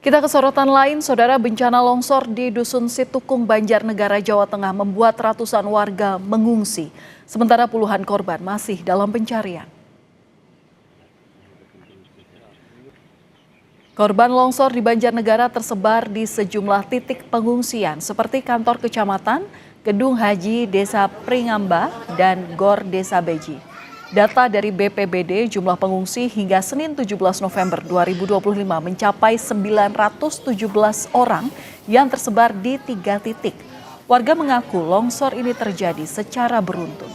Kita ke sorotan lain, saudara, bencana longsor di Dusun Situkung, Banjarnegara, Jawa Tengah membuat ratusan warga mengungsi. Sementara puluhan korban masih dalam pencarian. Korban longsor di Banjarnegara tersebar di sejumlah titik pengungsian seperti kantor kecamatan, gedung haji Desa Pringamba, dan Gor Desa Beji. Data dari BPBD, jumlah pengungsi hingga Senin 17 November 2025 mencapai 917 orang yang tersebar di 3 titik. Warga mengaku longsor ini terjadi secara beruntun.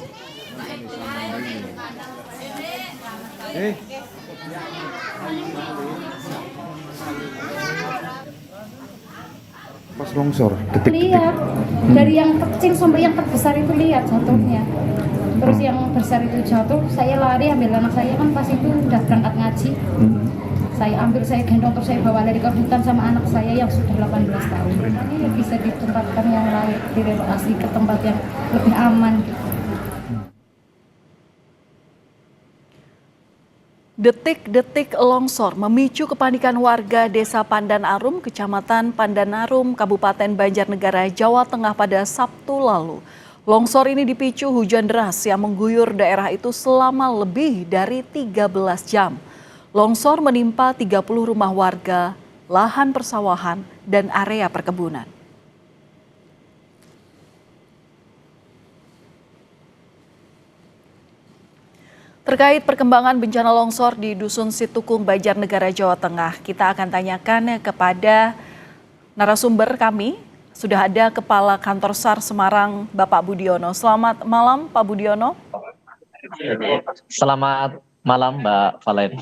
Pas longsor, detik-detik. Lihat, dari yang kecil sampai yang terbesar itu lihat jatuhnya. Terus yang besar itu jatuh, saya lari ambil anak saya kan pas itu udah berangkat ngaji. Saya ambil, saya gendong, terus saya bawa lari ke hutan sama anak saya yang sudah 18 tahun. Ini bisa ditempatkan yang lain, direlokasi ke tempat yang lebih aman. Detik-detik longsor memicu kepanikan warga Desa Pandan Arum, Kecamatan Pandan Arum, Kabupaten Banjarnegara, Jawa Tengah pada Sabtu lalu. Longsor ini dipicu hujan deras yang mengguyur daerah itu selama lebih dari 13 jam. Longsor menimpa 30 rumah warga, lahan persawahan, dan area perkebunan. Terkait perkembangan bencana longsor di Dusun Situkung, Banjarnegara, Jawa Tengah, kita akan tanyakan kepada narasumber kami. Sudah ada Kepala Kantor SAR Semarang, Bapak Budiono. Selamat malam, Pak Budiono. Selamat malam, Mbak Valen.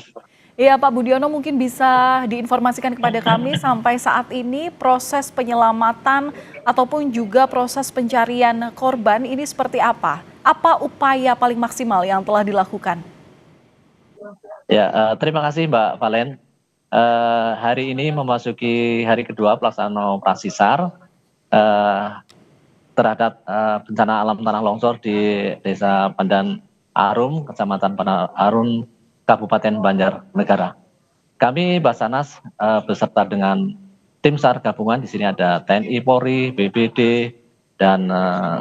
Iya, Pak Budiono, mungkin bisa diinformasikan kepada kami sampai saat ini proses penyelamatan ataupun juga proses pencarian korban ini seperti apa? Apa upaya paling maksimal yang telah dilakukan? Ya, terima kasih Mbak Valen. Hari ini memasuki hari kedua pelaksanaan operasi SAR terhadap bencana alam tanah longsor di Desa Pandan Arum, Kecamatan Pandan Arum, Kabupaten Banjarnegara. Kami Basarnas beserta dengan tim SAR gabungan, di sini ada TNI, Polri, BPD, dan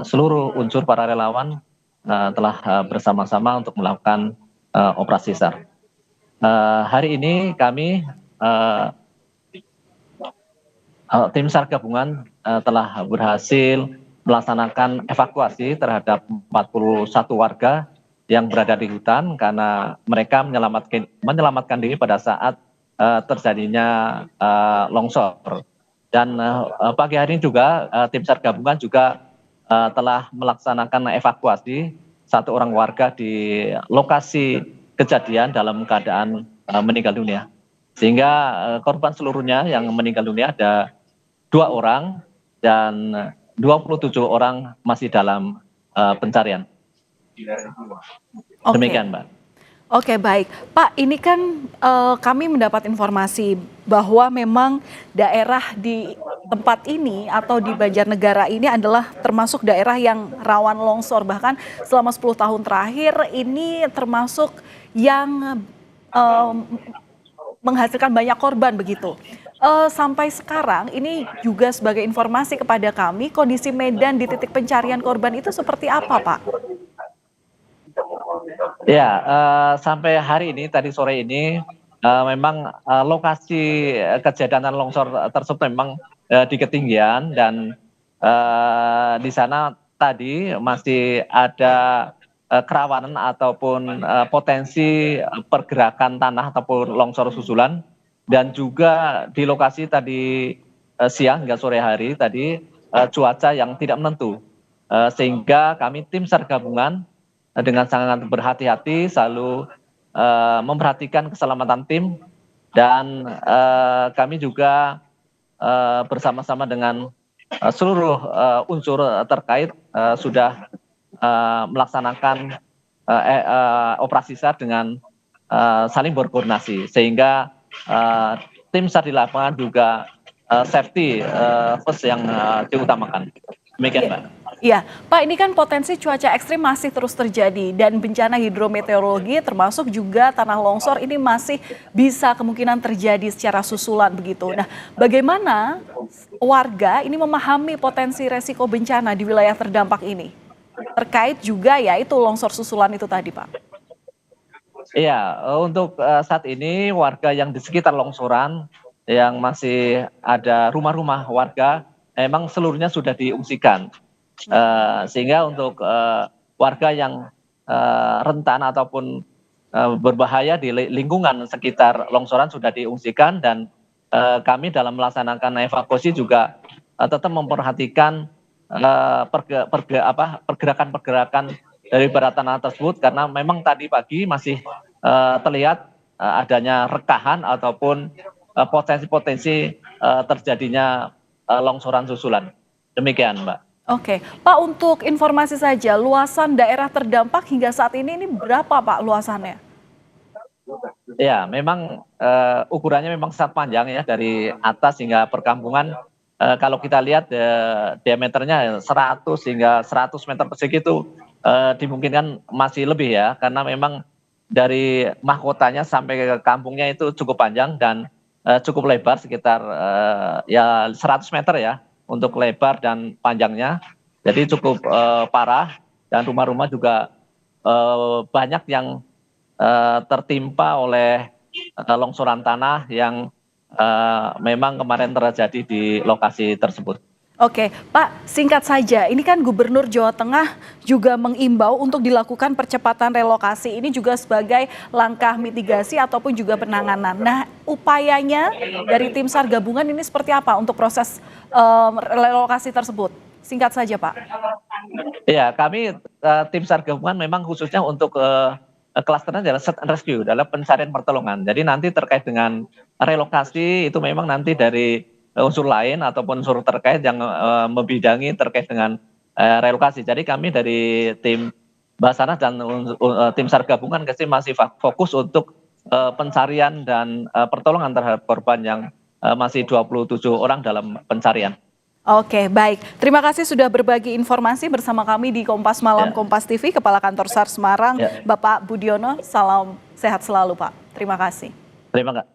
seluruh unsur para relawan telah bersama-sama untuk melakukan operasi SAR. Hari ini kami tim SAR gabungan telah berhasil melaksanakan evakuasi terhadap 41 warga yang berada di hutan karena mereka menyelamatkan diri pada saat terjadinya longsor. Dan pagi hari ini juga tim SAR gabungan juga telah melaksanakan evakuasi 1 orang warga di lokasi kejadian dalam keadaan meninggal dunia. Sehingga korban seluruhnya yang meninggal dunia ada 2 orang dan 27 orang masih dalam pencarian. Demikian, Mbak. Oke, baik. Pak, ini kan kami mendapat informasi bahwa memang daerah di tempat ini atau di Banjarnegara ini adalah termasuk daerah yang rawan longsor. Bahkan selama 10 tahun terakhir ini termasuk yang menghasilkan banyak korban begitu. Sampai sekarang ini juga sebagai informasi kepada kami, kondisi medan di titik pencarian korban itu seperti apa, Pak? Ya, sampai hari ini, tadi sore ini, memang lokasi kejadian longsor tersebut memang di ketinggian dan di sana tadi masih ada kerawanan ataupun potensi pergerakan tanah ataupun longsor susulan, dan juga di lokasi tadi siang hingga sore hari tadi cuaca yang tidak menentu, sehingga kami tim SAR gabungan dengan sangat berhati-hati selalu memperhatikan keselamatan tim, dan kami juga bersama-sama dengan seluruh unsur terkait sudah melaksanakan operasi SAR dengan saling berkoordinasi, sehingga tim SAR di lapangan juga safety first yang diutamakan. Demikian, Mbak. Iya, Pak, ini kan potensi cuaca ekstrim masih terus terjadi dan bencana hidrometeorologi termasuk juga tanah longsor ini masih bisa kemungkinan terjadi secara susulan begitu. Nah, bagaimana warga ini memahami potensi resiko bencana di wilayah terdampak ini? Terkait juga ya itu longsor susulan itu tadi, Pak. Iya, untuk saat ini warga yang di sekitar longsoran yang masih ada rumah-rumah warga memang seluruhnya sudah diungsikan. Sehingga untuk warga yang rentan ataupun berbahaya di lingkungan sekitar longsoran sudah diungsikan dan kami dalam melaksanakan evakuasi juga tetap memperhatikan pergerakan-pergerakan dari bawah tanah tersebut karena memang tadi pagi masih terlihat adanya rekahan ataupun potensi-potensi terjadinya longsoran susulan. Demikian, Mbak. Oke, Pak, untuk informasi saja, luasan daerah terdampak hingga saat ini berapa, Pak, luasannya? Ya, memang ukurannya memang sangat panjang ya dari atas hingga perkampungan. Kalau kita lihat diameternya 100 hingga 100 meter persegi itu dimungkinkan masih lebih ya, karena memang dari mahkotanya sampai ke kampungnya itu cukup panjang dan cukup lebar sekitar ya 100 meter ya untuk lebar dan panjangnya. Jadi cukup parah dan rumah-rumah juga banyak yang tertimpa oleh longsoran tanah yang memang kemarin terjadi di lokasi tersebut. Oke, Pak, singkat saja, ini kan Gubernur Jawa Tengah juga mengimbau untuk dilakukan percepatan relokasi. Ini juga sebagai langkah mitigasi ataupun juga penanganan. Nah, upayanya dari tim SAR gabungan ini seperti apa untuk proses relokasi tersebut? Singkat saja, Pak. Ya, kami tim SAR gabungan memang khususnya untuk klasternya adalah search and rescue dalam pencarian pertolongan. Jadi nanti terkait dengan relokasi itu memang nanti dari unsur lain ataupun unsur terkait yang membidangi terkait dengan relokasi. Jadi kami dari tim Basarnas dan tim SAR gabungan masih fokus untuk pencarian dan pertolongan terhadap korban yang masih 27 orang dalam pencarian. Oke, baik. Terima kasih sudah berbagi informasi bersama kami di Kompas Malam Kompas TV, Kepala Kantor SAR Semarang, Bapak Budiono. Salam sehat selalu, Pak. Terima kasih. Terima kasih.